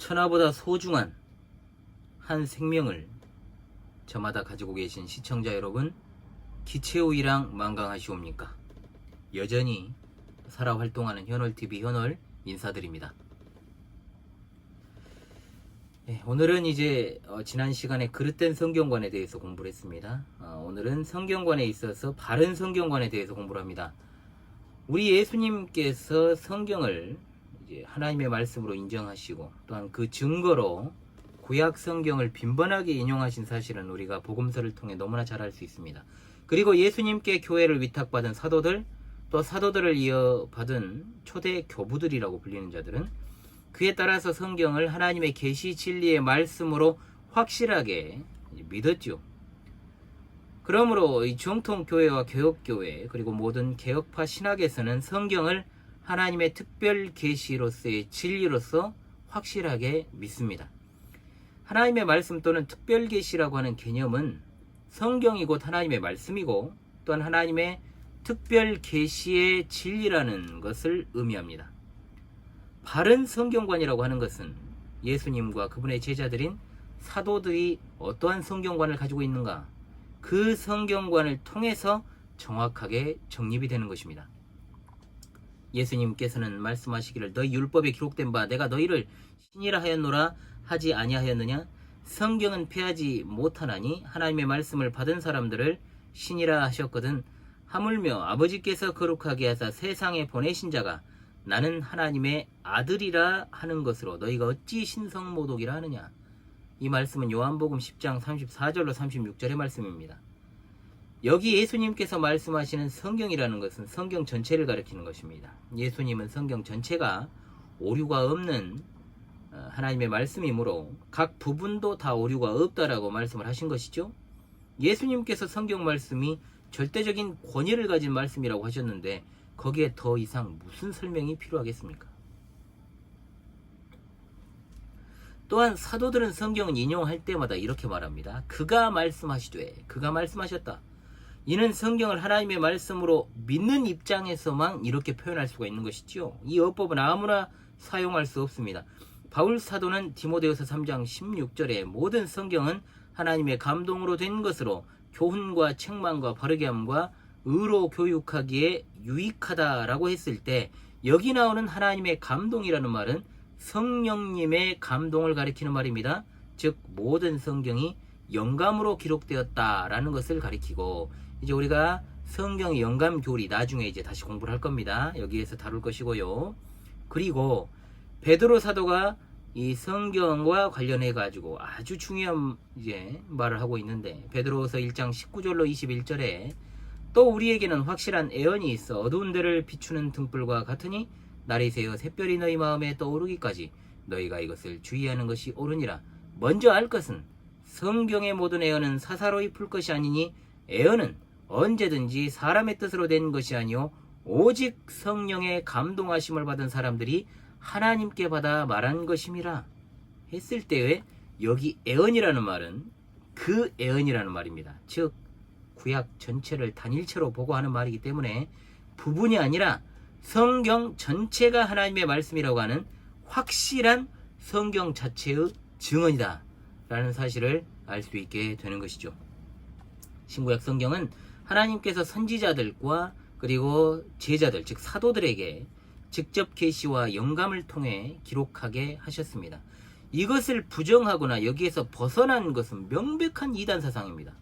천하보다 소중한 한 생명을 저마다 가지고 계신 시청자 여러분, 기체우이랑 만강하시옵니까? 여전히 살아 활동하는 현월TV 현월 인사드립니다. 오늘은 이제 지난 시간에 그릇된 성경관에 대해서 공부를 했습니다. 오늘은 성경관에 있어서 바른 성경관에 대해서 공부를 합니다. 우리 예수님께서 성경을 이제 하나님의 말씀으로 인정하시고 또한 그 증거로 구약 성경을 빈번하게 인용하신 사실은 우리가 복음서를 통해 너무나 잘 알 수 있습니다. 그리고 예수님께 교회를 위탁받은 사도들, 또 사도들을 이어받은 초대 교부들이라고 불리는 자들은 그에 따라서 성경을 하나님의 계시 진리의 말씀으로 확실하게 믿었죠. 그러므로 이 정통교회와 개혁교회 그리고 모든 개혁파 신학에서는 성경을 하나님의 특별 계시로서의 진리로서 확실하게 믿습니다. 하나님의 말씀 또는 특별 계시라고 하는 개념은 성경이 곧 하나님의 말씀이고 또한 하나님의 특별 계시의 진리라는 것을 의미합니다. 바른 성경관이라고 하는 것은 예수님과 그분의 제자들인 사도들이 어떠한 성경관을 가지고 있는가, 그 성경관을 통해서 정확하게 정립이 되는 것입니다. 예수님께서는 말씀하시기를 너희 율법에 기록된 바 내가 너희를 신이라 하였노라 하지 아니하였느냐? 성경은 폐하지 못하나니 하나님의 말씀을 받은 사람들을 신이라 하셨거든. 하물며 아버지께서 거룩하게 하사 세상에 보내신 자가 나는 하나님의 아들이라 하는 것으로 너희가 어찌 신성모독이라 하느냐? 이 말씀은 요한복음 10장 34절로 36절의 말씀입니다. 여기 예수님께서 말씀하시는 성경이라는 것은 성경 전체를 가리키는 것입니다. 예수님은 성경 전체가 오류가 없는 하나님의 말씀이므로 각 부분도 다 오류가 없다라고 말씀을 하신 것이죠. 예수님께서 성경 말씀이 절대적인 권위를 가진 말씀이라고 하셨는데 거기에 더 이상 무슨 설명이 필요하겠습니까? 또한 사도들은 성경을 인용할 때마다 이렇게 말합니다. 그가 말씀하시되, 그가 말씀하셨다. 이는 성경을 하나님의 말씀으로 믿는 입장에서만 이렇게 표현할 수가 있는 것이지요. 이 어법은 아무나 사용할 수 없습니다. 바울 사도는 디모데후서 3장 16절에 모든 성경은 하나님의 감동으로 된 것으로 교훈과 책망과 바르게 함과 의로 교육하기에 유익하다라고 했을 때 여기 나오는 하나님의 감동이라는 말은 성령님의 감동을 가리키는 말입니다. 즉 모든 성경이 영감으로 기록되었다라는 것을 가리키고, 이제 우리가 성경의 영감 교리 나중에 이제 다시 공부를 할 겁니다. 여기에서 다룰 것이고요. 그리고 베드로 사도가 이 성경과 관련해 가지고 아주 중요한 이제 말을 하고 있는데, 베드로서 1장 19절로 21절에 또 우리에게는 확실한 애언이 있어 어두운 데를 비추는 등불과 같으니 날이 새어 샛별이 너희 마음에 떠오르기까지 너희가 이것을 주의하는 것이 옳으니라. 먼저 알 것은 성경의 모든 애언은 사사로이 풀 것이 아니니 애언은 언제든지 사람의 뜻으로 된 것이 아니요 오직 성령의 감동하심을 받은 사람들이 하나님께 받아 말한 것임이라 했을 때에 여기 애언이라는 말은 그 애언이라는 말입니다. 즉 구약 전체를 단일체로 보고 하는 말이기 때문에 부분이 아니라 성경 전체가 하나님의 말씀이라고 하는 확실한 성경 자체의 증언이다 라는 사실을 알 수 있게 되는 것이죠. 신구약 성경은 하나님께서 선지자들과 그리고 제자들 즉 사도들에게 직접 계시와 영감을 통해 기록하게 하셨습니다. 이것을 부정하거나 여기에서 벗어난 것은 명백한 이단 사상입니다.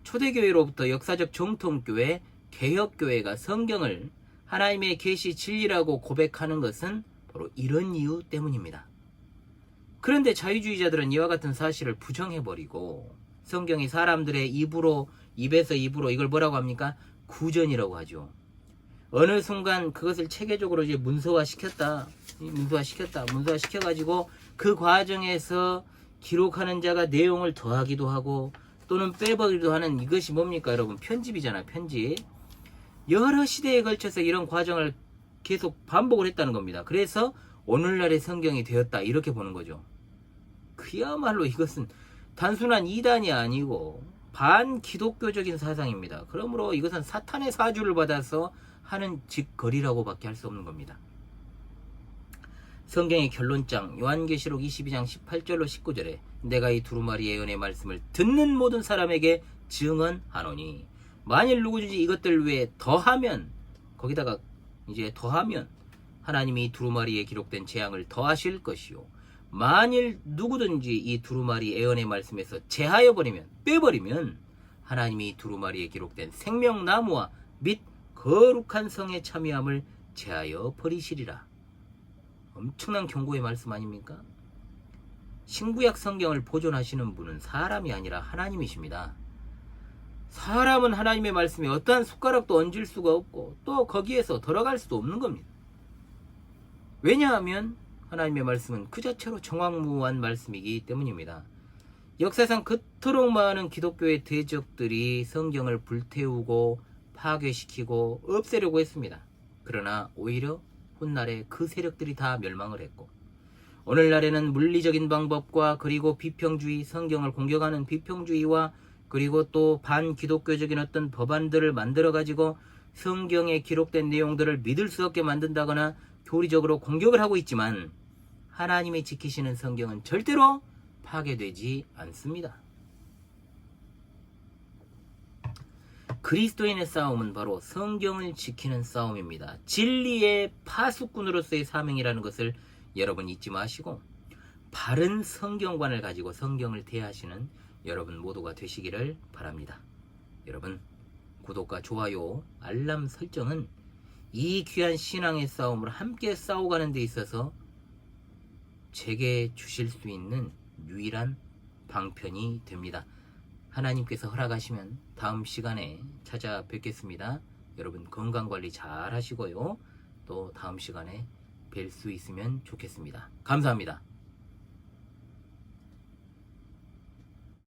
초대교회로부터 역사적 정통교회, 개혁교회가 성경을 하나님의 계시 진리라고 고백하는 것은 바로 이런 이유 때문입니다. 그런데 자유주의자들은 이와 같은 사실을 부정해버리고 성경이 사람들의 입에서 입으로 이걸 뭐라고 합니까? 구전이라고 하죠. 어느 순간 그것을 체계적으로 이제 문서화시켜가지고 그 과정에서 기록하는 자가 내용을 더하기도 하고 또는 빼버리기도 하는 이것이 뭡니까 여러분? 편집이잖아, 편집. 여러 시대에 걸쳐서 이런 과정을 계속 반복을 했다는 겁니다. 그래서 오늘날의 성경이 되었다 이렇게 보는 거죠. 그야말로 이것은 단순한 이단이 아니고 반기독교적인 사상입니다. 그러므로 이것은 사탄의 사주를 받아서 하는 짓거리라고 밖에 할 수 없는 겁니다. 성경의 결론장 요한계시록 22장 18절로 19절에 내가 이 두루마리 예언의 말씀을 듣는 모든 사람에게 증언하노니 만일 누구든지 이것들 외에 더하면, 거기다가 이제 더하면 하나님이 이 두루마리에 기록된 재앙을 더하실 것이요, 만일 누구든지 이 두루마리 예언의 말씀에서 제하여 버리면, 빼버리면 하나님이 이 두루마리에 기록된 생명나무와 및 거룩한 성의 참여함을 제하여 버리시리라. 엄청난 경고의 말씀 아닙니까? 신구약 성경을 보존하시는 분은 사람이 아니라 하나님이십니다. 사람은 하나님의 말씀에 어떠한 숟가락도 얹을 수가 없고 또 거기에서 들어갈 수도 없는 겁니다. 왜냐하면 하나님의 말씀은 그 자체로 정확무한 말씀이기 때문입니다. 역사상 그토록 많은 기독교의 대적들이 성경을 불태우고 파괴시키고 없애려고 했습니다. 그러나 오히려 훗날에 그 세력들이 다 멸망을 했고, 오늘날에는 물리적인 방법과 그리고 비평주의, 성경을 공격하는 비평주의와 그리고 또 반기독교적인 어떤 법안들을 만들어 가지고 성경에 기록된 내용들을 믿을 수 없게 만든다거나 교리적으로 공격을 하고 있지만, 하나님이 지키시는 성경은 절대로 파괴되지 않습니다. 그리스도인의 싸움은 바로 성경을 지키는 싸움입니다. 진리의 파수꾼으로서의 사명이라는 것을 여러분 잊지 마시고 바른 성경관을 가지고 성경을 대하시는 여러분 모두가 되시기를 바랍니다. 여러분, 구독과 좋아요, 알람 설정은 이 귀한 신앙의 싸움을 함께 싸워가는 데 있어서 제게 주실 수 있는 유일한 방편이 됩니다. 하나님께서 허락하시면 다음 시간에 찾아뵙겠습니다. 여러분 건강관리 잘 하시고요. 또 다음 시간에 뵐 수 있으면 좋겠습니다. 감사합니다.